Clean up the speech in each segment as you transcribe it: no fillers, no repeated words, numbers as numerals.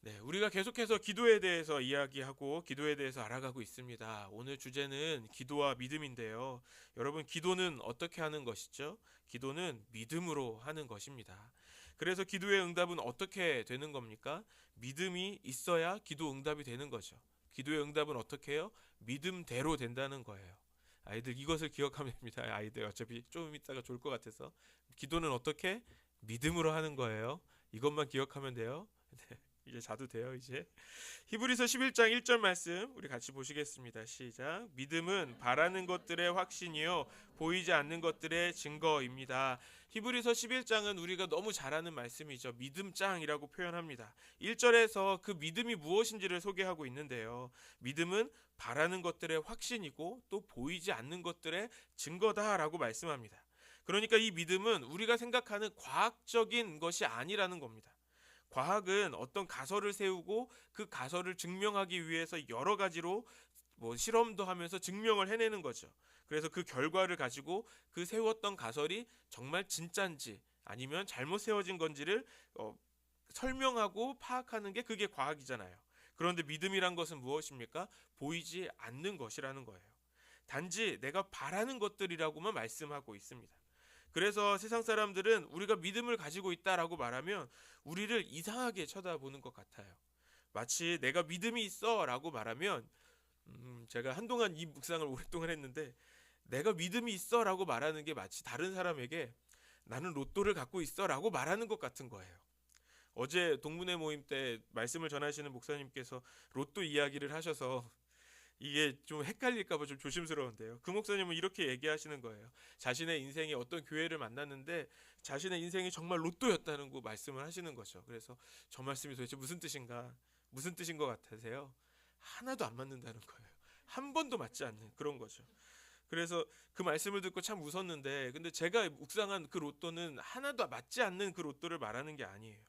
네, 우리가 계속해서 기도에 대해서 이야기하고 기도에 대해서 알아가고 있습니다. 오늘 주제는 기도와 믿음인데요. 여러분, 기도는 어떻게 하는 것이죠? 기도는 믿음으로 하는 것입니다. 그래서 기도의 응답은 어떻게 되는 겁니까? 믿음이 있어야 기도 응답이 되는 거죠. 기도의 응답은 어떻게 해요? 믿음대로 된다는 거예요. 아이들 이것을 기억하면 됩니다. 아이들 어차피 좀 이따가 졸 것 같아서. 기도는 어떻게? 믿음으로 하는 거예요. 이것만 기억하면 돼요. 네. 이제 자도 돼요, 이제. 히브리서 11장 1절 말씀 우리 같이 보시겠습니다. 시작. 믿음은 바라는 것들의 확신이요 보이지 않는 것들의 증거입니다. 히브리서 11장은 우리가 너무 잘 아는 말씀이죠. 믿음장이라고 표현합니다. 1절에서 그 믿음이 무엇인지를 소개하고 있는데요. 믿음은 바라는 것들의 확신이고 또 보이지 않는 것들의 증거다라고 말씀합니다. 그러니까 이 믿음은 우리가 생각하는 과학적인 것이 아니라는 겁니다. 과학은 어떤 가설을 세우고 그 가설을 증명하기 위해서 여러 가지로 실험도 하면서 증명을 해내는 거죠. 그래서 그 결과를 가지고 그 세웠던 가설이 정말 진짠지 아니면 잘못 세워진 건지를 설명하고 파악하는 게 그게 과학이잖아요. 그런데 믿음이란 것은 무엇입니까? 보이지 않는 것이라는 거예요. 단지 내가 바라는 것들이라고만 말씀하고 있습니다. 그래서 세상 사람들은 우리가 믿음을 가지고 있다라고 말하면 우리를 이상하게 쳐다보는 것 같아요. 마치 내가 믿음이 있어라고 말하면 제가 한동안 이 묵상을 오랫동안 했는데 내가 믿음이 있어라고 말하는 게 마치 다른 사람에게 나는 로또를 갖고 있어라고 말하는 것 같은 거예요. 어제 동문회 모임 때 말씀을 전하시는 목사님께서 로또 이야기를 하셔서 이게 좀 헷갈릴까봐 좀 조심스러운데요. 그 목사님은 이렇게 얘기하시는 거예요. 자신의 인생에 어떤 교회를 만났는데 자신의 인생이 정말 로또였다는 거 말씀을 하시는 거죠. 그래서 저 말씀이 도대체 무슨 뜻인가? 무슨 뜻인 것 같으세요? 하나도 안 맞는다는 거예요. 한 번도 맞지 않는 그런 거죠. 그래서 그 말씀을 듣고 참 웃었는데 근데 제가 묵상한 그 로또는 하나도 맞지 않는 그 로또를 말하는 게 아니에요.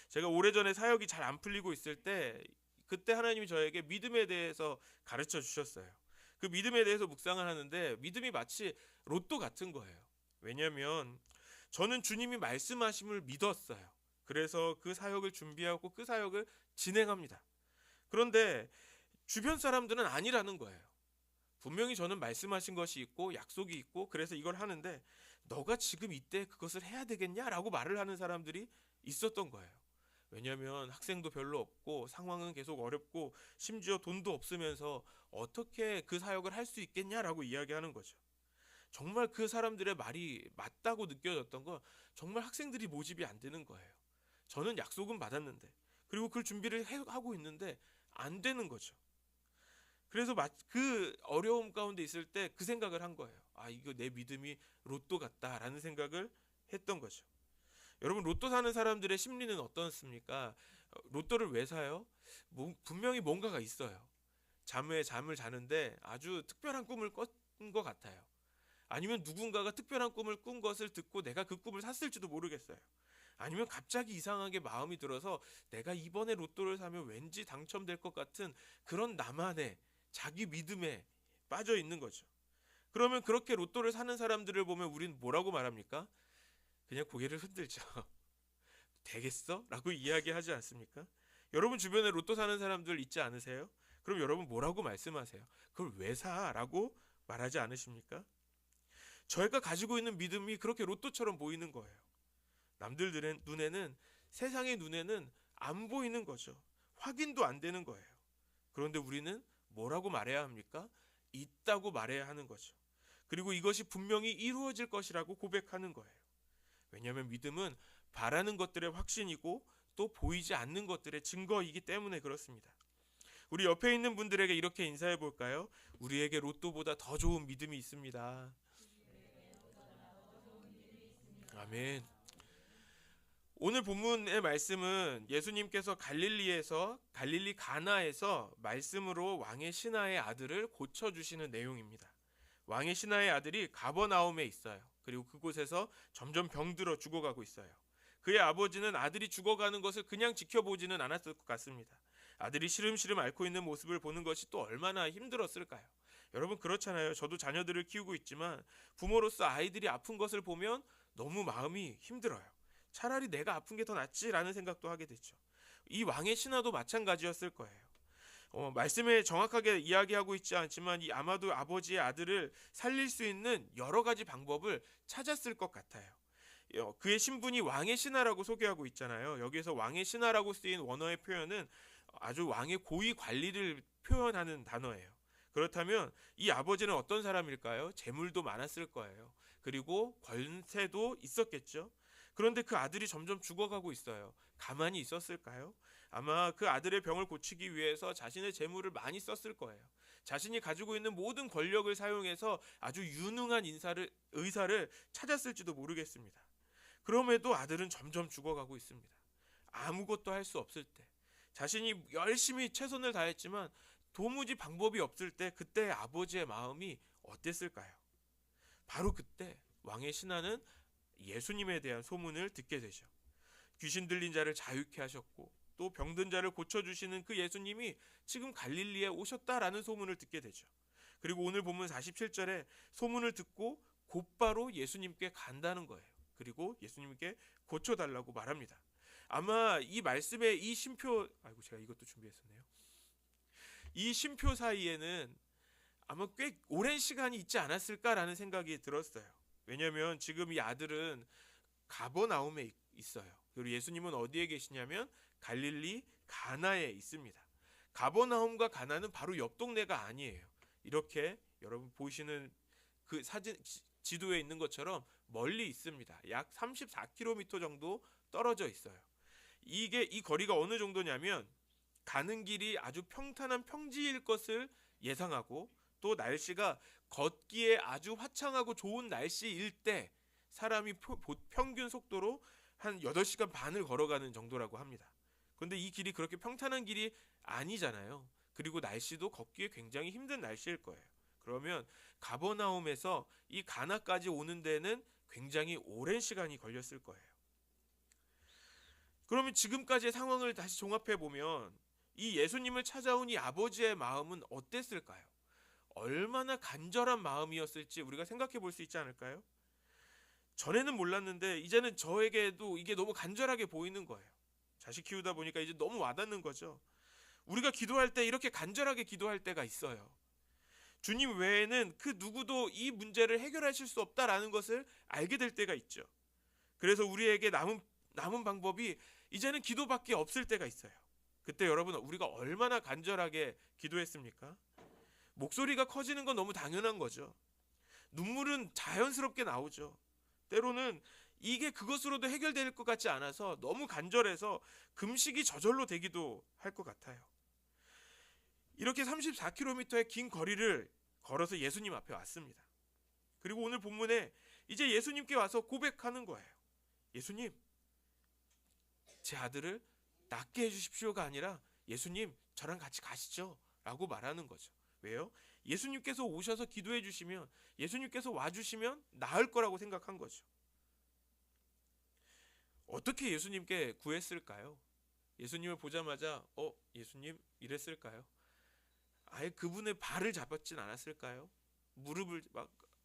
제가 오래전에 사역이 잘 안 풀리고 있을 때 그때 하나님이 저에게 믿음에 대해서 가르쳐 주셨어요. 그 믿음에 대해서 묵상을 하는데 믿음이 마치 로또 같은 거예요. 왜냐하면 저는 주님이 말씀하심을 믿었어요. 그래서 그 사역을 준비하고 그 사역을 진행합니다. 그런데 주변 사람들은 아니라는 거예요. 분명히 저는 말씀하신 것이 있고 약속이 있고 그래서 이걸 하는데 너가 지금 이때 그것을 해야 되겠냐라고 말을 하는 사람들이 있었던 거예요. 왜냐하면 학생도 별로 없고 상황은 계속 어렵고 심지어 돈도 없으면서 어떻게 그 사역을 할 수 있겠냐라고 이야기하는 거죠. 정말 그 사람들의 말이 맞다고 느껴졌던 건 정말 학생들이 모집이 안 되는 거예요. 저는 약속은 받았는데 그리고 그 준비를 하고 있는데 안 되는 거죠. 그래서 그 어려움 가운데 있을 때 그 생각을 한 거예요. 아, 이거 내 믿음이 로또 같다라는 생각을 했던 거죠. 여러분 로또 사는 사람들의 심리는 어떻습니까? 로또를 왜 사요? 분명히 뭔가가 있어요. 잠에 잠을 자는데 아주 특별한 꿈을 꾼 것 같아요. 아니면 누군가가 특별한 꿈을 꾼 것을 듣고 내가 그 꿈을 샀을지도 모르겠어요. 아니면 갑자기 이상하게 마음이 들어서 내가 이번에 로또를 사면 왠지 당첨될 것 같은 그런 나만의 자기 믿음에 빠져 있는 거죠. 그러면 그렇게 로또를 사는 사람들을 보면 우리는 뭐라고 말합니까? 그냥 고개를 흔들죠. 되겠어? 라고 이야기하지 않습니까? 여러분 주변에 로또 사는 사람들 있지 않으세요? 그럼 여러분 뭐라고 말씀하세요? 그걸 왜 사? 라고 말하지 않으십니까? 저희가 가지고 있는 믿음이 그렇게 로또처럼 보이는 거예요. 남들 눈에는 세상의 눈에는 안 보이는 거죠. 확인도 안 되는 거예요. 그런데 우리는 뭐라고 말해야 합니까? 있다고 말해야 하는 거죠. 그리고 이것이 분명히 이루어질 것이라고 고백하는 거예요. 왜냐하면 믿음은 바라는 것들의 확신이고 또 보이지 않는 것들의 증거이기 때문에 그렇습니다. 우리 옆에 있는 분들에게 이렇게 인사해 볼까요? 우리에게 로또보다 더 좋은 믿음이 있습니다. 아멘. 오늘 본문의 말씀은 예수님께서 갈릴리 가나에서 말씀으로 왕의 신하의 아들을 고쳐주시는 내용입니다. 왕의 신하의 아들이 가버나움에 있어요. 그리고 그곳에서 점점 병들어 죽어가고 있어요. 그의 아버지는 아들이 죽어가는 것을 그냥 지켜보지는 않았을 것 같습니다. 아들이 시름시름 앓고 있는 모습을 보는 것이 또 얼마나 힘들었을까요? 여러분 그렇잖아요. 저도 자녀들을 키우고 있지만 부모로서 아이들이 아픈 것을 보면 너무 마음이 힘들어요. 차라리 내가 아픈 게 더 낫지라는 생각도 하게 되죠. 이 왕의 신하도 마찬가지였을 거예요. 말씀에 정확하게 이야기하고 있지 않지만 아마도 아버지의 아들을 살릴 수 있는 여러 가지 방법을 찾았을 것 같아요. 그의 신분이 왕의 신하라고 소개하고 있잖아요. 여기에서 왕의 신하라고 쓰인 원어의 표현은 아주 왕의 고위 관리를 표현하는 단어예요. 그렇다면 이 아버지는 어떤 사람일까요? 재물도 많았을 거예요. 그리고 권세도 있었겠죠. 그런데 그 아들이 점점 죽어가고 있어요. 가만히 있었을까요? 아마 그 아들의 병을 고치기 위해서 자신의 재물을 많이 썼을 거예요. 자신이 가지고 있는 모든 권력을 사용해서 아주 유능한 의사를 찾았을지도 모르겠습니다. 그럼에도 아들은 점점 죽어가고 있습니다. 아무것도 할 수 없을 때, 자신이 열심히 최선을 다했지만 도무지 방법이 없을 때, 그때 아버지의 마음이 어땠을까요? 바로 그때 왕의 신하는 예수님에 대한 소문을 듣게 되죠. 귀신 들린 자를 자유케 하셨고 또 병든 자를 고쳐주시는 그 예수님이 지금 갈릴리에 오셨다라는 소문을 듣게 되죠. 그리고 오늘 본문 47절에 소문을 듣고 곧바로 예수님께 간다는 거예요. 그리고 예수님께 고쳐달라고 말합니다. 아마 이 말씀에 이 쉼표, 제가 이것도 준비했었네요. 이 쉼표 사이에는 아마 꽤 오랜 시간이 있지 않았을까라는 생각이 들었어요. 왜냐하면 지금 이 아들은 가버나움에 있어요. 그리고 예수님은 어디에 계시냐면 갈릴리 가나에 있습니다. 가버나움과 가나는 바로 옆 동네가 아니에요. 이렇게 여러분 보시는 그 사진 지도에 있는 것처럼 멀리 있습니다. 약 34km 정도 떨어져 있어요. 이 거리가 어느 정도냐면 가는 길이 아주 평탄한 평지일 것을 예상하고 또 날씨가 걷기에 아주 화창하고 좋은 날씨일 때 사람이 평균 속도로 한 8시간 반을 걸어가는 정도라고 합니다. 그런데 이 길이 그렇게 평탄한 길이 아니잖아요. 그리고 날씨도 걷기에 굉장히 힘든 날씨일 거예요. 그러면 가버나움에서 이 가나까지 오는 데는 굉장히 오랜 시간이 걸렸을 거예요. 그러면 지금까지의 상황을 다시 종합해 보면 이 예수님을 찾아온 이 아버지의 마음은 어땠을까요? 얼마나 간절한 마음이었을지 우리가 생각해 볼 수 있지 않을까요? 전에는 몰랐는데 이제는 저에게도 이게 너무 간절하게 보이는 거예요. 자식 키우다 보니까 이제 너무 와닿는 거죠. 우리가 기도할 때 이렇게 간절하게 기도할 때가 있어요. 주님 외에는 그 누구도 이 문제를 해결하실 수 없다라는 것을 알게 될 때가 있죠. 그래서 우리에게 남은 방법이 이제는 기도밖에 없을 때가 있어요. 그때 여러분 우리가 얼마나 간절하게 기도했습니까? 목소리가 커지는 건 너무 당연한 거죠. 눈물은 자연스럽게 나오죠. 때로는 이게 그것으로도 해결될 것 같지 않아서 너무 간절해서 금식이 저절로 되기도 할 것 같아요. 이렇게 34km의 긴 거리를 걸어서 예수님 앞에 왔습니다. 그리고 오늘 본문에 이제 예수님께 와서 고백하는 거예요. 예수님, 제 아들을 낫게 해주십시오가 아니라 예수님, 저랑 같이 가시죠 라고 말하는 거죠. 왜요? 예수님께서 오셔서 기도해 주시면, 예수님께서 와주시면 나을 거라고 생각한 거죠. 어떻게 예수님께 구했을까요? 예수님을 보자마자 예수님 이랬을까요? 아예 그분의 발을 잡았진 않았을까요? 무릎을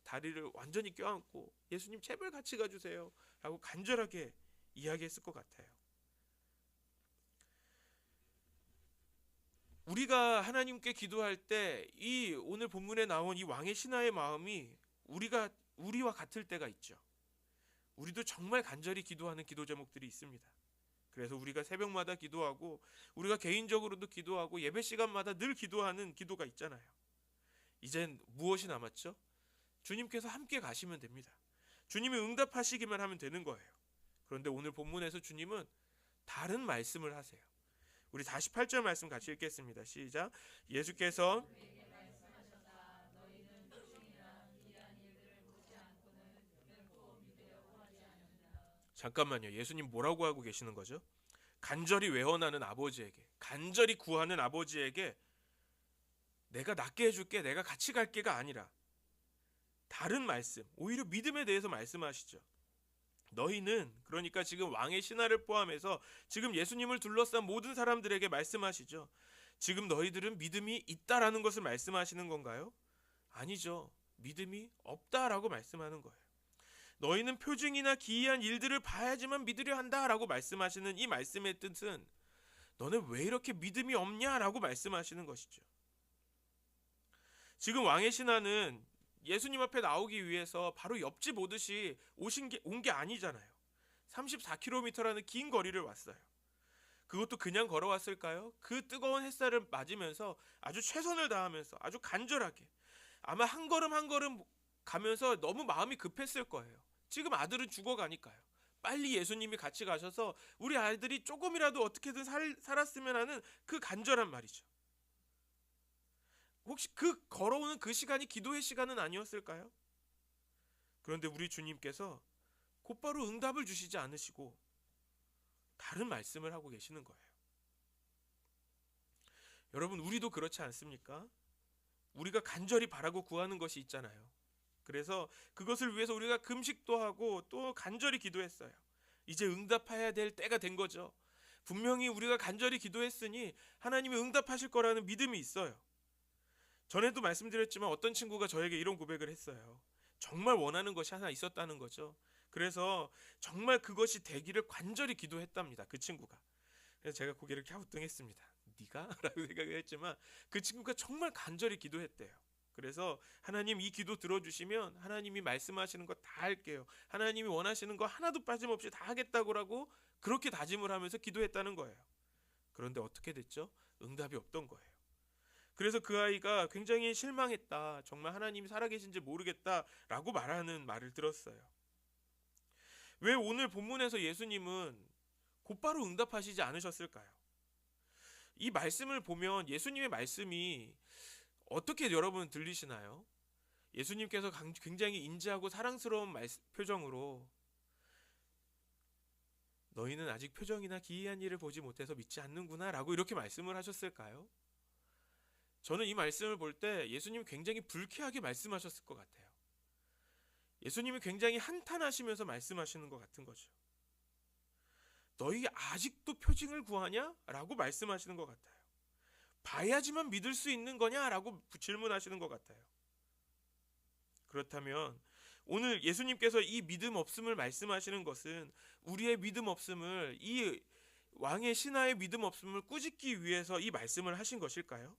다리를 완전히 껴안고 예수님 제발 같이 가주세요 라고 간절하게 이야기했을 것 같아요. 우리가 하나님께 기도할 때 이 오늘 본문에 나온 이 왕의 신하의 마음이 우리와 같을 때가 있죠. 우리도 정말 간절히 기도하는 기도 제목들이 있습니다. 그래서 우리가 새벽마다 기도하고 우리가 개인적으로도 기도하고 예배 시간마다 늘 기도하는 기도가 있잖아요. 이젠 무엇이 남았죠? 주님께서 함께 가시면 됩니다. 주님이 응답하시기만 하면 되는 거예요. 그런데 오늘 본문에서 주님은 다른 말씀을 하세요. 우리 48절 말씀 같이 읽겠습니다. 시작. 예수께서 잠깐만요. 예수님 뭐라고 하고 계시는 거죠? 간절히 외원하는 아버지에게, 간절히 구하는 아버지에게 내가 낫게 해줄게, 내가 같이 갈게가 아니라 다른 말씀, 오히려 믿음에 대해서 말씀하시죠. 너희는, 그러니까 지금 왕의 신하를 포함해서 지금 예수님을 둘러싼 모든 사람들에게 말씀하시죠. 지금 너희들은 믿음이 있다라는 것을 말씀하시는 건가요? 아니죠. 믿음이 없다라고 말씀하는 거예요. 너희는 표징이나 기이한 일들을 봐야지만 믿으려 한다라고 말씀하시는 이 말씀의 뜻은 너는 왜 이렇게 믿음이 없냐라고 말씀하시는 것이죠. 지금 왕의 신하는 예수님 앞에 나오기 위해서 바로 옆집 오듯이 온 게 아니잖아요. 34km라는 긴 거리를 왔어요. 그것도 그냥 걸어왔을까요? 그 뜨거운 햇살을 맞으면서 아주 최선을 다하면서 아주 간절하게, 아마 한 걸음 한 걸음 가면서 너무 마음이 급했을 거예요. 지금 아들은 죽어가니까요. 빨리 예수님이 같이 가셔서 우리 아이들이 조금이라도 어떻게든 살았으면 하는 그 간절한 말이죠. 혹시 그 걸어오는 그 시간이 기도의 시간은 아니었을까요? 그런데 우리 주님께서 곧바로 응답을 주시지 않으시고 다른 말씀을 하고 계시는 거예요. 여러분, 우리도 그렇지 않습니까? 우리가 간절히 바라고 구하는 것이 있잖아요. 그래서 그것을 위해서 우리가 금식도 하고 또 간절히 기도했어요. 이제 응답해야 될 때가 된 거죠. 분명히 우리가 간절히 기도했으니 하나님이 응답하실 거라는 믿음이 있어요. 전에도 말씀드렸지만 어떤 친구가 저에게 이런 고백을 했어요. 정말 원하는 것이 하나 있었다는 거죠. 그래서 정말 그것이 되기를 간절히 기도했답니다. 그 친구가. 그래서 제가 고개를 갸우뚱했습니다. 네가? 라고 생각을 했지만 그 친구가 정말 간절히 기도했대요. 그래서 하나님 이 기도 들어주시면 하나님이 말씀하시는 거 다 할게요. 하나님이 원하시는 거 하나도 빠짐없이 다 하겠다고 그렇게 다짐을 하면서 기도했다는 거예요. 그런데 어떻게 됐죠? 응답이 없던 거예요. 그래서 그 아이가 굉장히 실망했다. 정말 하나님이 살아계신지 모르겠다라고 말하는 말을 들었어요. 왜 오늘 본문에서 예수님은 곧바로 응답하시지 않으셨을까요? 이 말씀을 보면 예수님의 말씀이 어떻게 여러분 들리시나요? 예수님께서 굉장히 인자하고 사랑스러운 표정으로 너희는 아직 표정이나 기이한 일을 보지 못해서 믿지 않는구나 라고 이렇게 말씀을 하셨을까요? 저는 이 말씀을 볼 때 예수님 굉장히 불쾌하게 말씀하셨을 것 같아요. 예수님이 굉장히 한탄하시면서 말씀하시는 것 같은 거죠. 너희 아직도 표징을 구하냐? 라고 말씀하시는 것 같아요. 봐야지만 믿을 수 있는 거냐? 라고 질문하시는 것 같아요. 그렇다면 오늘 예수님께서 이 믿음 없음을 말씀하시는 것은 우리의 믿음 없음을, 이 왕의 신하의 믿음 없음을 꾸짖기 위해서 이 말씀을 하신 것일까요?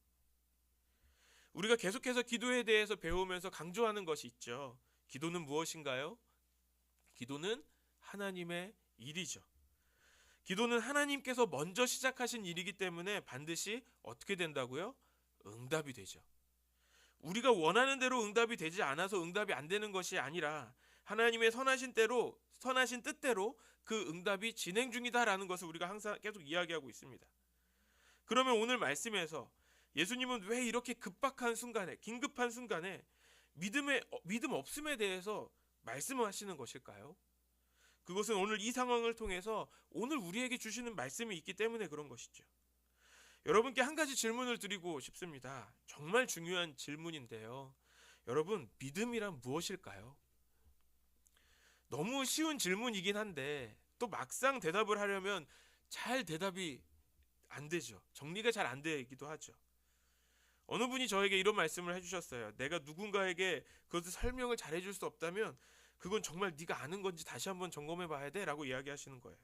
우리가 계속해서 기도에 대해서 배우면서 강조하는 것이 있죠. 기도는 무엇인가요? 기도는 하나님의 일이죠. 기도는 하나님께서 먼저 시작하신 일이기 때문에 반드시 어떻게 된다고요? 응답이 되죠. 우리가 원하는 대로 응답이 되지 않아서 응답이 안 되는 것이 아니라 하나님의 선하신 뜻대로 그 응답이 진행 중이다라는 것을 우리가 항상 계속 이야기하고 있습니다. 그러면 오늘 말씀에서 예수님은 왜 이렇게 긴급한 순간에 믿음 없음에 대해서 말씀하시는 것일까요? 그것은 오늘 이 상황을 통해서 오늘 우리에게 주시는 말씀이 있기 때문에 그런 것이죠. 여러분께 한 가지 질문을 드리고 싶습니다. 정말 중요한 질문인데요. 여러분, 믿음이란 무엇일까요? 너무 쉬운 질문이긴 한데 또 막상 대답을 하려면 잘 대답이 안 되죠. 정리가 잘 안 되기도 하죠. 어느 분이 저에게 이런 말씀을 해주셨어요. 내가 누군가에게 그것을 설명을 잘 해줄 수 없다면 그건 정말 네가 아는 건지 다시 한번 점검해 봐야 돼 라고 이야기하시는 거예요.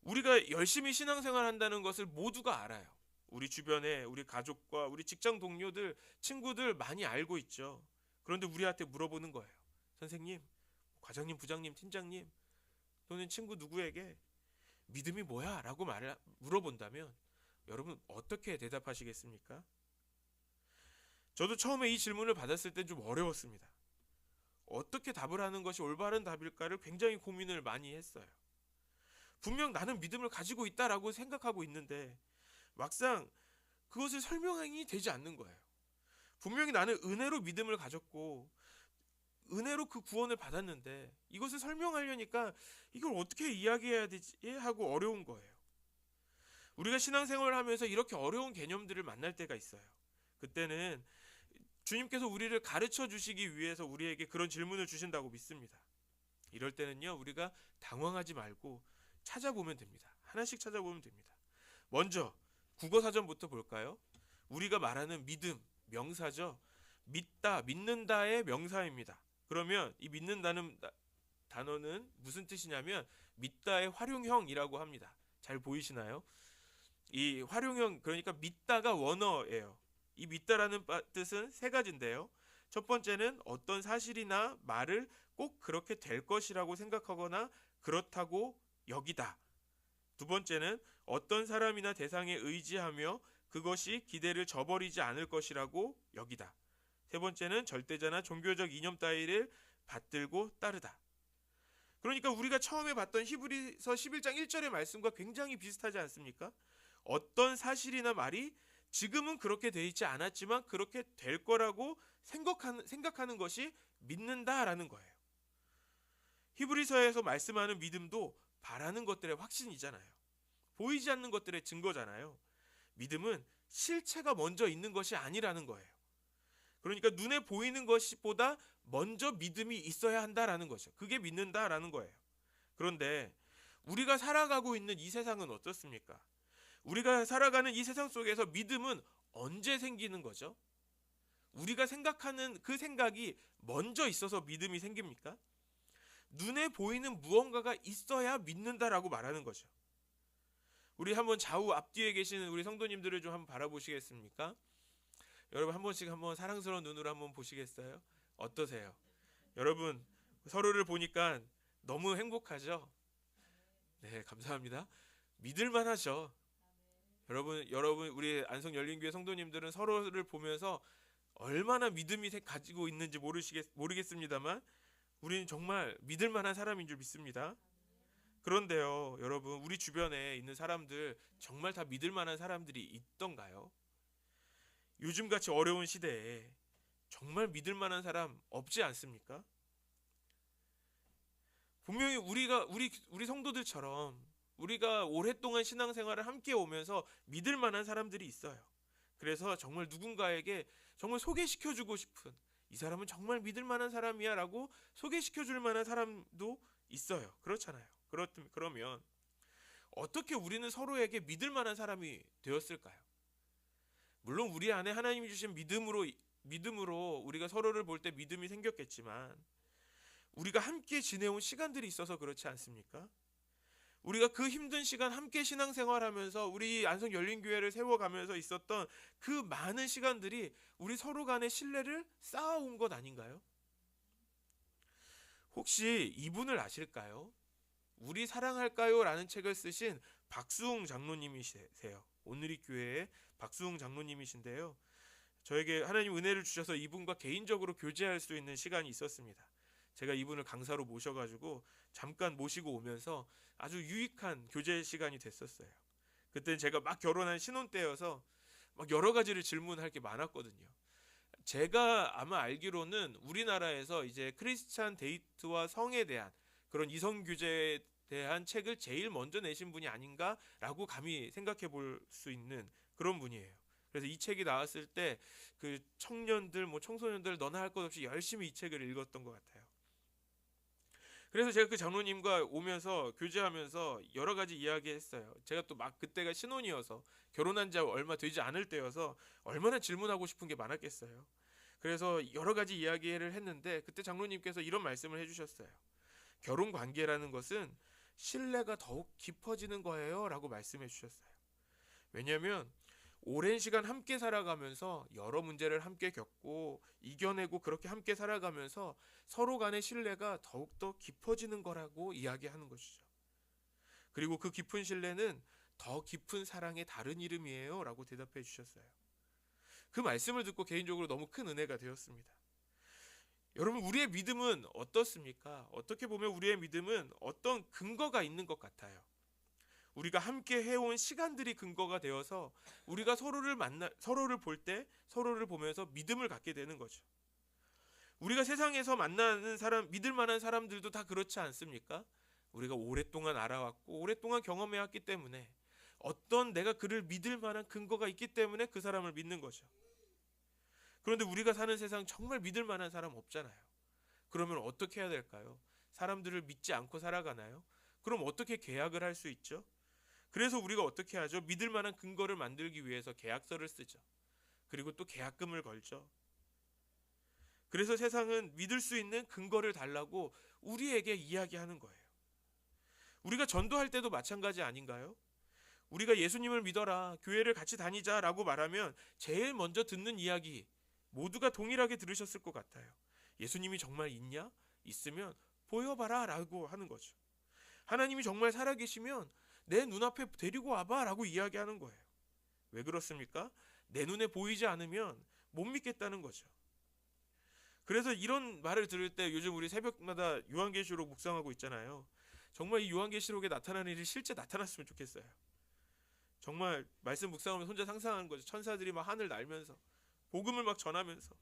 우리가 열심히 신앙생활 한다는 것을 모두가 알아요. 우리 주변에 우리 가족과 우리 직장 동료들, 친구들 많이 알고 있죠. 그런데 우리한테 물어보는 거예요. 선생님, 과장님, 부장님, 팀장님, 또는 친구 누구에게 믿음이 뭐야? 라고 물어본다면 여러분 어떻게 대답하시겠습니까? 저도 처음에 이 질문을 받았을 때 좀 어려웠습니다. 어떻게 답을 하는 것이 올바른 답일까를 굉장히 고민을 많이 했어요. 분명 나는 믿음을 가지고 있다라고 생각하고 있는데 막상 그것을 설명이 되지 않는 거예요. 분명히 나는 은혜로 믿음을 가졌고 은혜로 그 구원을 받았는데 이것을 설명하려니까 이걸 어떻게 이야기해야 되지 하고 어려운 거예요. 우리가 신앙생활을 하면서 이렇게 어려운 개념들을 만날 때가 있어요. 그때는 주님께서 우리를 가르쳐 주시기 위해서 우리에게 그런 질문을 주신다고 믿습니다. 이럴 때는요, 우리가 당황하지 말고 찾아보면 됩니다. 하나씩 찾아보면 됩니다. 먼저 국어사전부터 볼까요? 우리가 말하는 믿음, 명사죠. 믿다, 믿는다의 명사입니다. 그러면 이 믿는다는 단어는 무슨 뜻이냐면 믿다의 활용형이라고 합니다. 잘 보이시나요? 이 활용형, 그러니까 믿다가 원어예요. 이 믿다라는 뜻은 세 가지인데요. 첫 번째는 어떤 사실이나 말을 꼭 그렇게 될 것이라고 생각하거나 그렇다고 여기다. 두 번째는 어떤 사람이나 대상에 의지하며 그것이 기대를 저버리지 않을 것이라고 여기다. 세 번째는 절대자나 종교적 이념 따위를 받들고 따르다. 그러니까 우리가 처음에 봤던 히브리서 11장 1절의 말씀과 굉장히 비슷하지 않습니까? 어떤 사실이나 말이 지금은 그렇게 돼 있지 않았지만 그렇게 될 거라고 생각하는 것이 믿는다라는 거예요. 히브리서에서 말씀하는 믿음도 바라는 것들의 확신이잖아요. 보이지 않는 것들의 증거잖아요. 믿음은 실체가 먼저 있는 것이 아니라는 거예요. 그러니까 눈에 보이는 것보다 먼저 믿음이 있어야 한다라는 거죠. 그게 믿는다라는 거예요. 그런데 우리가 살아가고 있는 이 세상은 어떻습니까? 우리가 살아가는 이 세상 속에서 믿음은 언제 생기는 거죠? 우리가 생각하는 그 생각이 먼저 있어서 믿음이 생깁니까? 눈에 보이는 무언가가 있어야 믿는다라고 말하는 거죠. 우리 한번 좌우 앞뒤에 계시는 우리 성도님들을 좀 한번 바라보시겠습니까? 여러분 한 번씩 한번 사랑스러운 눈으로 한번 보시겠어요? 어떠세요? 여러분 서로를 보니까 너무 행복하죠? 네, 감사합니다. 믿을만 하죠. 여러분 우리 안성 열린교회 성도님들은 서로를 보면서 얼마나 믿음이 가지고 있는지 모르겠습니다만 우리는 정말 믿을 만한 사람인 줄 믿습니다. 그런데요, 여러분 우리 주변에 있는 사람들 정말 다 믿을 만한 사람들이 있던가요? 요즘같이 어려운 시대에 정말 믿을 만한 사람 없지 않습니까? 분명히 우리 성도들처럼 우리가 오랫동안 신앙생활을 함께 오면서 믿을 만한 사람들이 있어요. 그래서 정말 누군가에게 정말 소개시켜주고 싶은, 이 사람은 정말 믿을 만한 사람이야 라고 소개시켜줄 만한 사람도 있어요. 그렇잖아요. 그러면 어떻게 우리는 서로에게 믿을 만한 사람이 되었을까요? 물론 우리 안에 하나님이 주신 믿음으로 우리가 서로를 볼 때 믿음이 생겼겠지만 우리가 함께 지내온 시간들이 있어서 그렇지 않습니까? 우리가 그 힘든 시간 함께 신앙생활하면서 우리 안성 열린교회를 세워가면서 있었던 그 많은 시간들이 우리 서로 간의 신뢰를 쌓아온 것 아닌가요? 혹시 이분을 아실까요? 우리 사랑할까요? 라는 책을 쓰신 박수웅 장로님이세요. 오늘이 교회의 박수웅 장로님이신데요. 저에게 하나님 은혜를 주셔서 이분과 개인적으로 교제할 수 있는 시간이 있었습니다. 제가 이분을 강사로 모셔가지고 잠깐 모시고 오면서 아주 유익한 교제 시간이 됐었어요. 그때는 제가 막 결혼한 신혼 때여서 막 여러 가지를 질문할 게 많았거든요. 제가 아마 알기로는 우리나라에서 이제 크리스찬 데이트와 성에 대한 그런 이성 규제에 대한 책을 제일 먼저 내신 분이 아닌가라고 감히 생각해 볼 수 있는 그런 분이에요. 그래서 이 책이 나왔을 때 그 청년들, 청소년들 너나 할 것 없이 열심히 이 책을 읽었던 것 같아요. 그래서 제가 그 장로님과 오면서 교제하면서 여러 가지 이야기했어요. 제가 또 막 그때가 신혼이어서 결혼한 지 얼마 되지 않을 때여서 얼마나 질문하고 싶은 게 많았겠어요. 그래서 여러 가지 이야기를 했는데 그때 장로님께서 이런 말씀을 해주셨어요. 결혼 관계라는 것은 신뢰가 더욱 깊어지는 거예요 라고 말씀해 주셨어요. 왜냐하면 오랜 시간 함께 살아가면서 여러 문제를 함께 겪고 이겨내고 그렇게 함께 살아가면서 서로 간의 신뢰가 더욱더 깊어지는 거라고 이야기하는 것이죠. 그리고 그 깊은 신뢰는 더 깊은 사랑의 다른 이름이에요 라고 대답해 주셨어요. 그 말씀을 듣고 개인적으로 너무 큰 은혜가 되었습니다. 여러분 우리의 믿음은 어떻습니까? 어떻게 보면 우리의 믿음은 어떤 근거가 있는 것 같아요. 우리가 함께 해온 시간들이 근거가 되어서 우리가 서로를 볼 때 서로를 보면서 믿음을 갖게 되는 거죠. 우리가 세상에서 만나는 사람, 믿을 만한 사람들도 다 그렇지 않습니까? 우리가 오랫동안 알아왔고 오랫동안 경험해왔기 때문에 어떤 내가 그를 믿을 만한 근거가 있기 때문에 그 사람을 믿는 거죠. 그런데 우리가 사는 세상 정말 믿을 만한 사람 없잖아요. 그러면 어떻게 해야 될까요? 사람들을 믿지 않고 살아가나요? 그럼 어떻게 계약을 할 수 있죠? 그래서 우리가 어떻게 하죠? 믿을 만한 근거를 만들기 위해서 계약서를 쓰죠. 그리고 또 계약금을 걸죠. 그래서 세상은 믿을 수 있는 근거를 달라고 우리에게 이야기하는 거예요. 우리가 전도할 때도 마찬가지 아닌가요? 우리가 예수님을 믿어라, 교회를 같이 다니자라고 말하면 제일 먼저 듣는 이야기 모두가 동일하게 들으셨을 것 같아요. 예수님이 정말 있냐? 있으면 보여봐라 라고 하는 거죠. 하나님이 정말 살아계시면 내 눈앞에 데리고 와봐 라고 이야기하는 거예요. 왜 그렇습니까? 내 눈에 보이지 않으면 못 믿겠다는 거죠. 그래서 이런 말을 들을 때 요즘 우리 새벽마다 요한계시록 묵상하고 있잖아요. 정말 이 요한계시록에 나타나는 일이 실제 나타났으면 좋겠어요. 정말 말씀 묵상하면서 혼자 상상하는 거죠. 천사들이 막 하늘 날면서 복음을 막 전하면서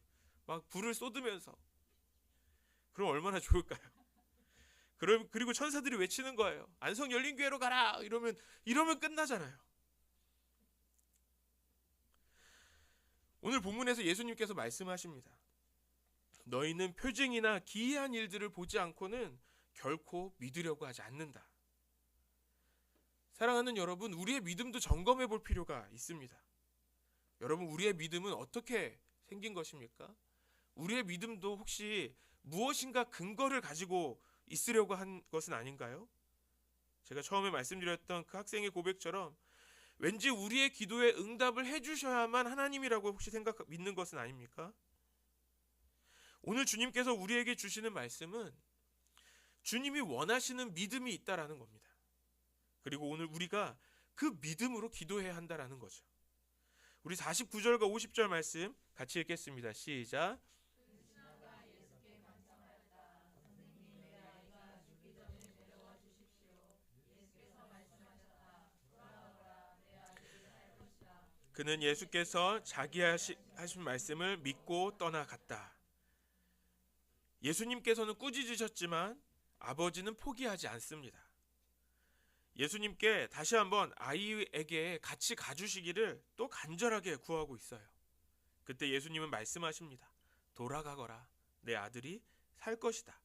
막 불을 쏟으면서, 그럼 얼마나 좋을까요? 그리고 천사들이 외치는 거예요. 안성 열린교회로 가라 이러면 끝나잖아요. 오늘 본문에서 예수님께서 말씀하십니다. 너희는 표징이나 기이한 일들을 보지 않고는 결코 믿으려고 하지 않는다. 사랑하는 여러분, 우리의 믿음도 점검해 볼 필요가 있습니다. 여러분, 우리의 믿음은 어떻게 생긴 것입니까? 우리의 믿음도 혹시 무엇인가 근거를 가지고 있으려고 한 것은 아닌가요? 제가 처음에 말씀드렸던 그 학생의 고백처럼 왠지 우리의 기도에 응답을 해주셔야만 하나님이라고 혹시 믿는 것은 아닙니까? 오늘 주님께서 우리에게 주시는 말씀은 주님이 원하시는 믿음이 있다라는 겁니다. 그리고 오늘 우리가 그 믿음으로 기도해야 한다라는 거죠. 우리 49절과 50절 말씀 같이 읽겠습니다. 시작. 그는 예수께서 자기 하신 말씀을 믿고 떠나갔다. 예수님께서는 꾸짖으셨지만 아버지는 포기하지 않습니다. 예수님께 다시 한번 아이에게 같이 가주시기를 또 간절하게 구하고 있어요. 그때 예수님은 말씀하십니다. 돌아가거라. 내 아들이 살 것이다.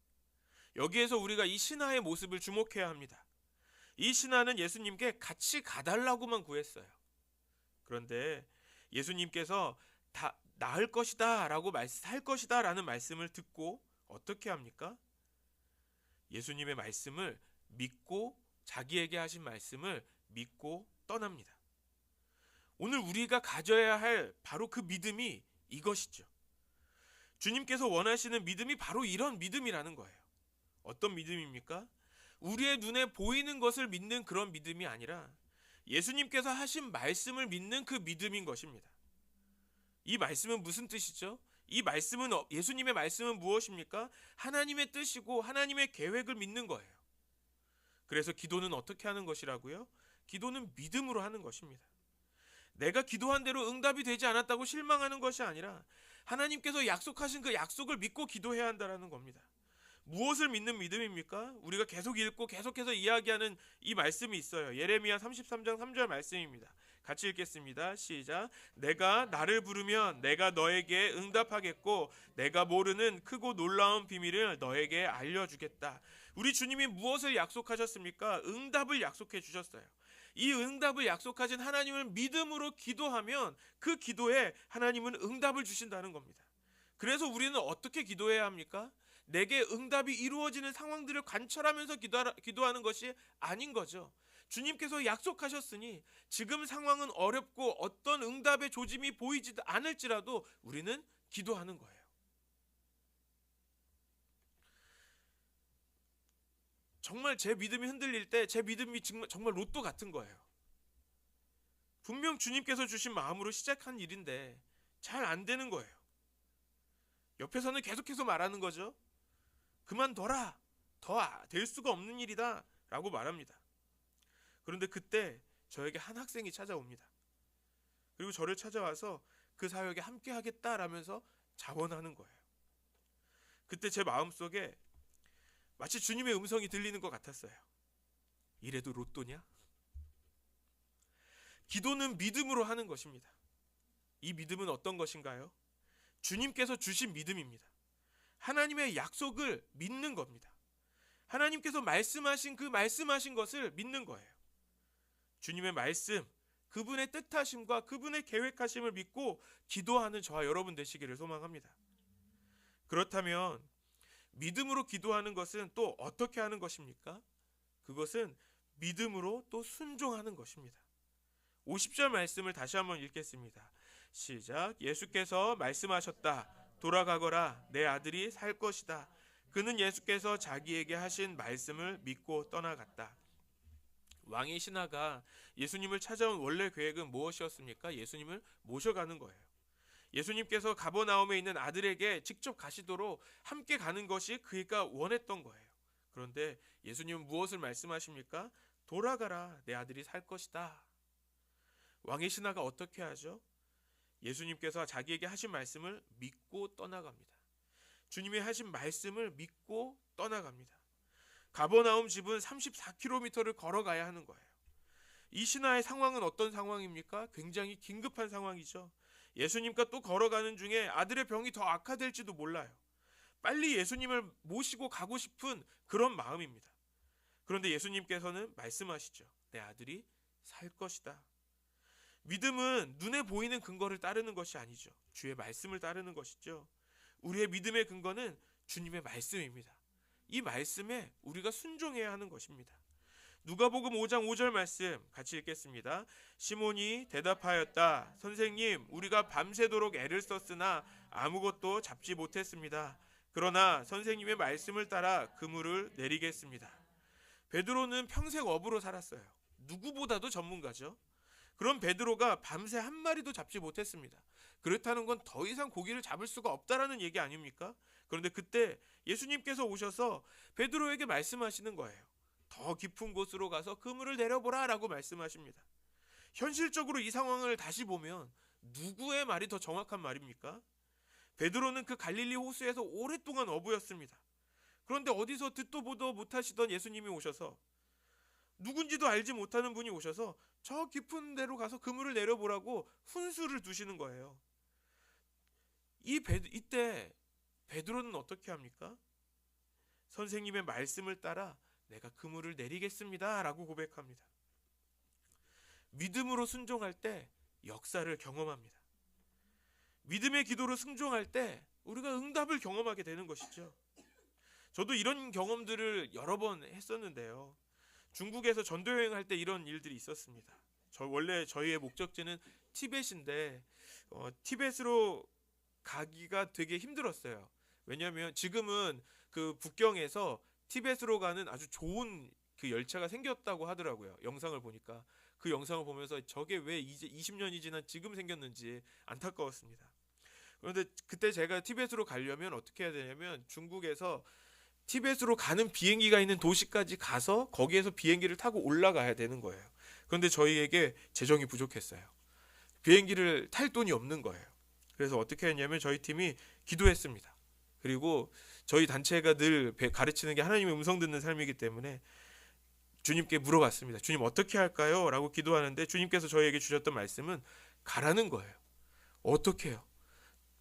여기에서 우리가 이 신하의 모습을 주목해야 합니다. 이 신하는 예수님께 같이 가달라고만 구했어요. 그런데 예수님께서 다 나을 것이다 라고 살 것이다 라는 말씀을 듣고 어떻게 합니까? 예수님의 말씀을 믿고, 자기에게 하신 말씀을 믿고 떠납니다. 오늘 우리가 가져야 할 바로 그 믿음이 이것이죠. 주님께서 원하시는 믿음이 바로 이런 믿음이라는 거예요. 어떤 믿음입니까? 우리의 눈에 보이는 것을 믿는 그런 믿음이 아니라 예수님께서 하신 말씀을 믿는 그 믿음인 것입니다. 이 말씀은 무슨 뜻이죠? 이 말씀은, 예수님의 말씀은 무엇입니까? 하나님의 뜻이고 하나님의 계획을 믿는 거예요. 그래서 기도는 어떻게 하는 것이라고요? 기도는 믿음으로 하는 것입니다. 내가 기도한 대로 응답이 되지 않았다고 실망하는 것이 아니라 하나님께서 약속하신 그 약속을 믿고 기도해야 한다는 겁니다. 무엇을 믿는 믿음입니까? 우리가 계속 읽고 계속해서 이야기하는 이 말씀이 있어요. 예레미야 33장 3절 말씀입니다. 같이 읽겠습니다. 시작. 내가 나를 부르면 내가 너에게 응답하겠고 내가 모르는 크고 놀라운 비밀을 너에게 알려주겠다. 우리 주님이 무엇을 약속하셨습니까? 응답을 약속해 주셨어요. 이 응답을 약속하신 하나님을 믿음으로 기도하면 그 기도에 하나님은 응답을 주신다는 겁니다. 그래서 우리는 어떻게 기도해야 합니까? 내게 응답이 이루어지는 상황들을 관찰하면서 기도하는 것이 아닌 거죠. 주님께서 약속하셨으니 지금 상황은 어렵고 어떤 응답의 조짐이 보이지 않을지라도 우리는 기도하는 거예요. 정말 제 믿음이 흔들릴 때 제 믿음이 정말 로또 같은 거예요. 분명 주님께서 주신 마음으로 시작한 일인데 잘 안 되는 거예요. 옆에서는 계속해서 말하는 거죠. 그만둬라. 더 될 수가 없는 일이다 라고 말합니다. 그런데 그때 저에게 한 학생이 찾아옵니다. 그리고 저를 찾아와서 그 사역에 함께 하겠다라면서 자원하는 거예요. 그때 제 마음속에 마치 주님의 음성이 들리는 것 같았어요. 이래도 로또냐? 기도는 믿음으로 하는 것입니다. 이 믿음은 어떤 것인가요? 주님께서 주신 믿음입니다. 하나님의 약속을 믿는 겁니다. 하나님께서 말씀하신 그 말씀하신 것을 믿는 거예요. 주님의 말씀, 그분의 뜻하심과 그분의 계획하심을 믿고 기도하는 저와 여러분 되시기를 소망합니다. 그렇다면 믿음으로 기도하는 것은 또 어떻게 하는 것입니까? 그것은 믿음으로 또 순종하는 것입니다. 50절 말씀을 다시 한번 읽겠습니다. 시작. 예수께서 말씀하셨다. 돌아가거라. 내 아들이 살 것이다. 그는 예수께서 자기에게 하신 말씀을 믿고 떠나갔다. 왕의 신하가 예수님을 찾아온 원래 계획은 무엇이었습니까? 예수님을 모셔가는 거예요. 예수님께서 가버나움에 있는 아들에게 직접 가시도록 함께 가는 것이 그가 원했던 거예요. 그런데 예수님은 무엇을 말씀하십니까? 돌아가라. 내 아들이 살 것이다. 왕의 신하가 어떻게 하죠? 예수님께서 자기에게 하신 말씀을 믿고 떠나갑니다. 주님이 하신 말씀을 믿고 떠나갑니다. 가버나움 집은 34km를 걸어가야 하는 거예요. 이 신하의 상황은 어떤 상황입니까? 굉장히 긴급한 상황이죠. 예수님과 또 걸어가는 중에 아들의 병이 더 악화될지도 몰라요. 빨리 예수님을 모시고 가고 싶은 그런 마음입니다. 그런데 예수님께서는 말씀하시죠. 내 아들이 살 것이다. 믿음은 눈에 보이는 근거를 따르는 것이 아니죠. 주의 말씀을 따르는 것이죠. 우리의 믿음의 근거는 주님의 말씀입니다. 이 말씀에 우리가 순종해야 하는 것입니다. 누가복음 5장 5절 말씀 같이 읽겠습니다. 시몬이 대답하였다. 선생님, 우리가 밤새도록 애를 썼으나 아무것도 잡지 못했습니다. 그러나 선생님의 말씀을 따라 그물을 내리겠습니다. 베드로는 평생 어부로 살았어요. 누구보다도 전문가죠. 그럼 베드로가 밤새 한 마리도 잡지 못했습니다. 그렇다는 건 더 이상 고기를 잡을 수가 없다라는 얘기 아닙니까? 그런데 그때 예수님께서 오셔서 베드로에게 말씀하시는 거예요. 더 깊은 곳으로 가서 그물을 내려보라 라고 말씀하십니다. 현실적으로 이 상황을 다시 보면 누구의 말이 더 정확한 말입니까? 베드로는 그 갈릴리 호수에서 오랫동안 어부였습니다. 그런데 어디서 듣도 보도 못하시던 예수님이 오셔서, 누군지도 알지 못하는 분이 오셔서 저 깊은 데로 가서 그물을 내려보라고 훈수를 두시는 거예요. 이때 베드로는 어떻게 합니까? 선생님의 말씀을 따라 내가 그물을 내리겠습니다 라고 고백합니다. 믿음으로 순종할 때 역사를 경험합니다. 믿음의 기도로 순종할 때 우리가 응답을 경험하게 되는 것이죠. 저도 이런 경험들을 여러 번 했었는데요. 중국에서 전도여행할 때 이런 일들이 있었습니다. 원래 저희의 목적지는 티벳인데 티벳으로 가기가 되게 힘들었어요. 왜냐하면 지금은 그 북경에서 티벳으로 가는 아주 좋은 그 열차가 생겼다고 하더라고요. 영상을 보니까. 그 영상을 보면서 저게 왜 이제 20년이 지난 지금 생겼는지 안타까웠습니다. 그런데 그때 제가 티벳으로 가려면 어떻게 해야 되냐면 중국에서 티벳으로 가는 비행기가 있는 도시까지 가서 거기에서 비행기를 타고 올라가야 되는 거예요. 그런데 저희에게 재정이 부족했어요. 비행기를 탈 돈이 없는 거예요. 그래서 어떻게 했냐면 저희 팀이 기도했습니다. 그리고 저희 단체가 늘 가르치는 게 하나님의 음성 듣는 삶이기 때문에 주님께 물어봤습니다. 주님 어떻게 할까요? 라고 기도하는데 주님께서 저희에게 주셨던 말씀은 가라는 거예요. 어떻게 해요?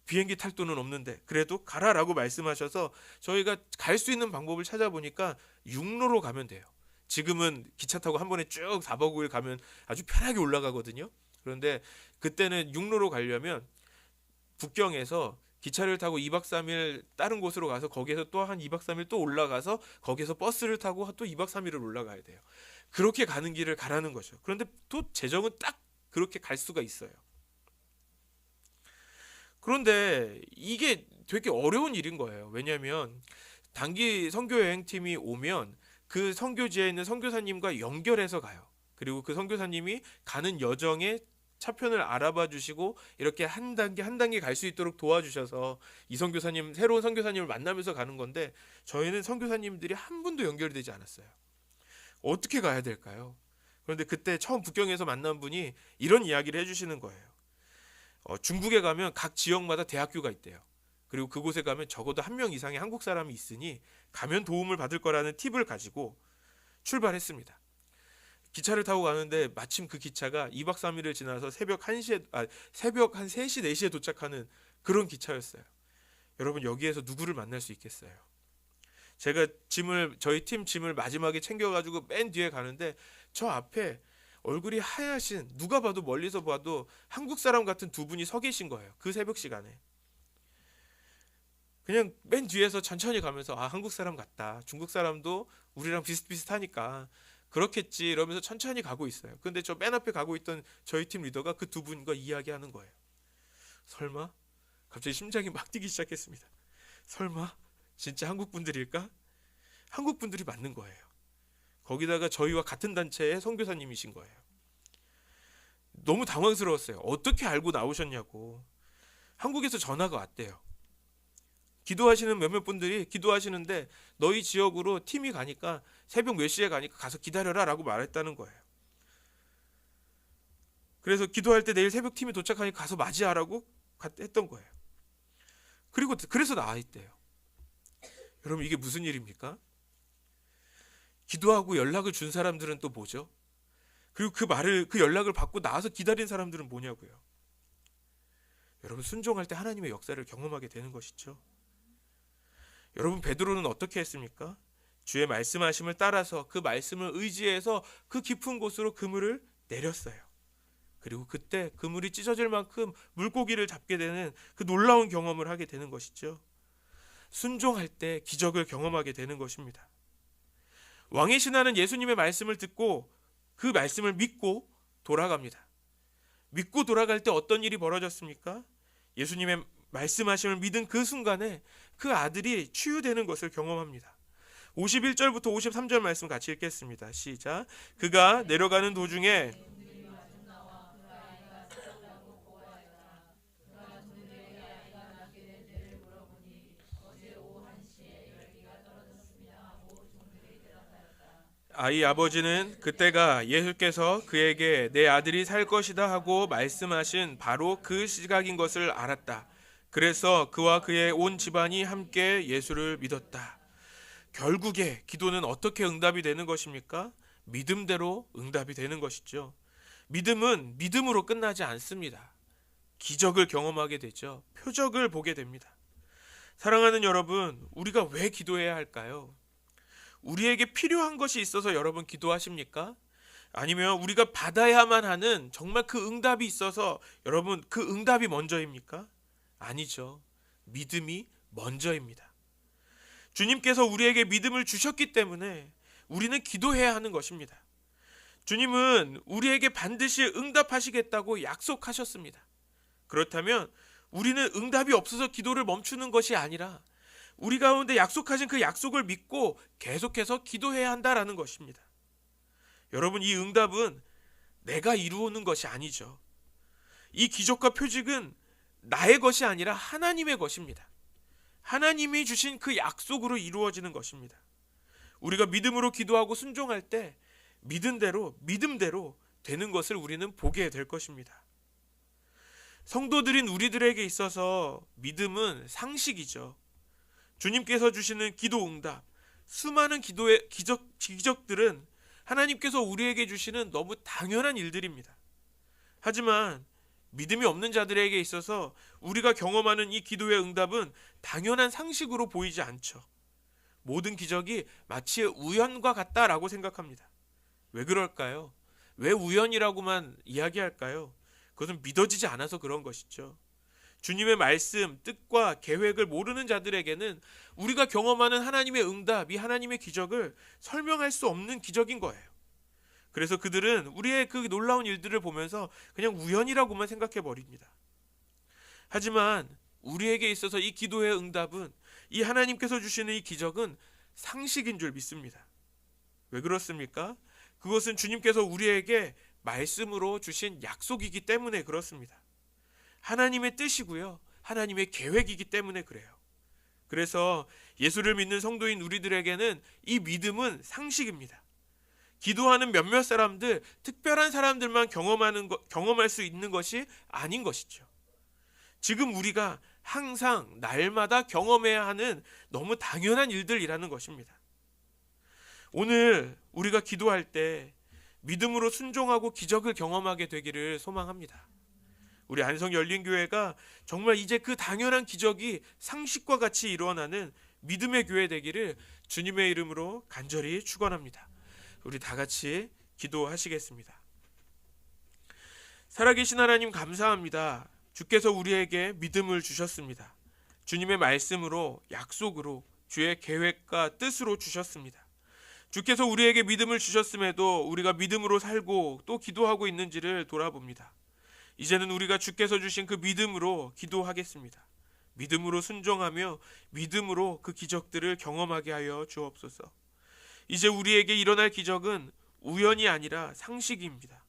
비행기 탈 돈은 없는데 그래도 가라라고 말씀하셔서 저희가 갈 수 있는 방법을 찾아보니까 육로로 가면 돼요. 지금은 기차 타고 한 번에 쭉 4박 5일 가면 아주 편하게 올라가거든요. 그런데 그때는 육로로 가려면 북경에서 기차를 타고 2박 3일 다른 곳으로 가서 거기에서 또 한 2박 3일 또 올라가서 거기에서 버스를 타고 또 2박 3일을 올라가야 돼요. 그렇게 가는 길을 가라는 거죠. 그런데 또 재정은 딱 그렇게 갈 수가 있어요. 그런데 이게 되게 어려운 일인 거예요. 왜냐하면 단기 선교 여행팀이 오면 그 선교지에 있는 선교사님과 연결해서 가요. 그리고 그 선교사님이 가는 여정에 차편을 알아봐 주시고 이렇게 한 단계 한 단계 갈 수 있도록 도와주셔서 이 선교사님, 새로운 선교사님을 만나면서 가는 건데 저희는 선교사님들이 한 분도 연결되지 않았어요. 어떻게 가야 될까요? 그런데 그때 처음 북경에서 만난 분이 이런 이야기를 해주시는 거예요. 중국에 가면 각 지역마다 대학교가 있대요. 그리고 그곳에 가면 적어도 한 명 이상의 한국 사람이 있으니 가면 도움을 받을 거라는 팁을 가지고 출발했습니다. 기차를 타고 가는데 마침 그 기차가 2박 3일을 지나서 새벽 1시에 새벽 한 3시 4시에 도착하는 그런 기차였어요. 여러분 여기에서 누구를 만날 수 있겠어요? 제가 저희 팀 짐을 마지막에 챙겨가지고 맨 뒤에 가는데 저 앞에 얼굴이 하얗신, 누가 봐도 멀리서 봐도 한국 사람 같은 두 분이 서 계신 거예요. 그 새벽 시간에. 그냥 맨 뒤에서 천천히 가면서 아 한국 사람 같다. 중국 사람도 우리랑 비슷비슷하니까 그렇겠지 이러면서 천천히 가고 있어요. 근데 저 맨 앞에 가고 있던 저희 팀 리더가 그 두 분과 이야기하는 거예요. 설마? 갑자기 심장이 막 뛰기 시작했습니다. 설마 진짜 한국 분들일까? 한국 분들이 맞는 거예요. 거기다가 저희와 같은 단체의 선교사님이신 거예요. 너무 당황스러웠어요. 어떻게 알고 나오셨냐고. 한국에서 전화가 왔대요. 기도하시는 몇몇 분들이 기도하시는데 너희 지역으로 팀이 가니까 새벽 몇 시에 가니까 가서 기다려라 라고 말했다는 거예요. 그래서 기도할 때 내일 새벽 팀이 도착하니까 가서 맞이하라고 했던 거예요. 그래서 나와 있대요. 여러분 이게 무슨 일입니까? 기도하고 연락을 준 사람들은 또 뭐죠? 그리고 그 연락을 받고 나와서 기다린 사람들은 뭐냐고요. 여러분 순종할 때 하나님의 역사를 경험하게 되는 것이죠. 여러분 베드로는 어떻게 했습니까? 주의 말씀하심을 따라서 그 말씀을 의지해서 그 깊은 곳으로 그물을 내렸어요. 그리고 그때 그물이 찢어질 만큼 물고기를 잡게 되는 그 놀라운 경험을 하게 되는 것이죠. 순종할 때 기적을 경험하게 되는 것입니다. 왕의 신하는 예수님의 말씀을 듣고 그 말씀을 믿고 돌아갑니다. 믿고 돌아갈 때 어떤 일이 벌어졌습니까? 예수님의 말씀하심을 믿은 그 순간에 그 아들이 치유되는 것을 경험합니다. 51절부터 53절 말씀 같이 읽겠습니다. 시작. 그가 내려가는 도중에 아이 아버지는 그때가 예수께서 그에게 내 아들이 살 것이다 하고 말씀하신 바로 그 시각인 것을 알았다. 그래서 그와 그의 온 집안이 함께 예수를 믿었다. 결국에 기도는 어떻게 응답이 되는 것입니까? 믿음대로 응답이 되는 것이죠. 믿음은 믿음으로 끝나지 않습니다. 기적을 경험하게 되죠. 표적을 보게 됩니다. 사랑하는 여러분, 우리가 왜 기도해야 할까요? 우리에게 필요한 것이 있어서 여러분 기도하십니까? 아니면 우리가 받아야만 하는 정말 그 응답이 있어서 여러분 그 응답이 먼저입니까? 아니죠. 믿음이 먼저입니다. 주님께서 우리에게 믿음을 주셨기 때문에 우리는 기도해야 하는 것입니다. 주님은 우리에게 반드시 응답하시겠다고 약속하셨습니다. 그렇다면 우리는 응답이 없어서 기도를 멈추는 것이 아니라 우리 가운데 약속하신 그 약속을 믿고 계속해서 기도해야 한다라는 것입니다. 여러분 이 응답은 내가 이루는 것이 아니죠. 이 기적과 표적은 나의 것이 아니라 하나님의 것입니다. 하나님이 주신 그 약속으로 이루어지는 것입니다. 우리가 믿음으로 기도하고 순종할 때 믿음대로 되는 것을 우리는 보게 될 것입니다. 성도들인 우리들에게 있어서 믿음은 상식이죠. 주님께서 주시는 기도 응답, 수많은 기도의 기적들은 하나님께서 우리에게 주시는 너무 당연한 일들입니다. 하지만 믿음이 없는 자들에게 있어서 우리가 경험하는 이 기도의 응답은 당연한 상식으로 보이지 않죠. 모든 기적이 마치 우연과 같다라고 생각합니다. 왜 그럴까요? 왜 우연이라고만 이야기할까요? 그것은 믿어지지 않아서 그런 것이죠. 주님의 말씀, 뜻과 계획을 모르는 자들에게는 우리가 경험하는 하나님의 응답, 이 하나님의 기적을 설명할 수 없는 기적인 거예요. 그래서 그들은 우리의 그 놀라운 일들을 보면서 그냥 우연이라고만 생각해 버립니다. 하지만 우리에게 있어서 이 기도의 응답은, 이 하나님께서 주시는 이 기적은 상식인 줄 믿습니다. 왜 그렇습니까? 그것은 주님께서 우리에게 말씀으로 주신 약속이기 때문에 그렇습니다. 하나님의 뜻이고요. 하나님의 계획이기 때문에 그래요. 그래서 예수를 믿는 성도인 우리들에게는 이 믿음은 상식입니다. 기도하는 몇몇 사람들, 특별한 사람들만 경험할 수 있는 것이 아닌 것이죠. 지금 우리가 항상 날마다 경험해야 하는 너무 당연한 일들이라는 것입니다. 오늘 우리가 기도할 때 믿음으로 순종하고 기적을 경험하게 되기를 소망합니다. 우리 안성열린교회가 정말 이제 그 당연한 기적이 상식과 같이 일어나는 믿음의 교회 되기를 주님의 이름으로 간절히 축원합니다. 우리 다 같이 기도하시겠습니다. 살아계신 하나님 감사합니다. 주께서 우리에게 믿음을 주셨습니다. 주님의 말씀으로, 약속으로, 주의 계획과 뜻으로 주셨습니다. 주께서 우리에게 믿음을 주셨음에도 우리가 믿음으로 살고 또 기도하고 있는지를 돌아봅니다. 이제는 우리가 주께서 주신 그 믿음으로 기도하겠습니다. 믿음으로 순종하며 믿음으로 그 기적들을 경험하게 하여 주옵소서. 이제 우리에게 일어날 기적은 우연이 아니라 상식입니다.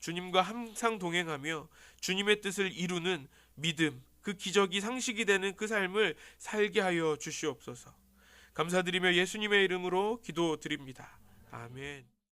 주님과 항상 동행하며 주님의 뜻을 이루는 믿음, 그 기적이 상식이 되는 그 삶을 살게 하여 주시옵소서. 감사드리며 예수님의 이름으로 기도드립니다. 아멘.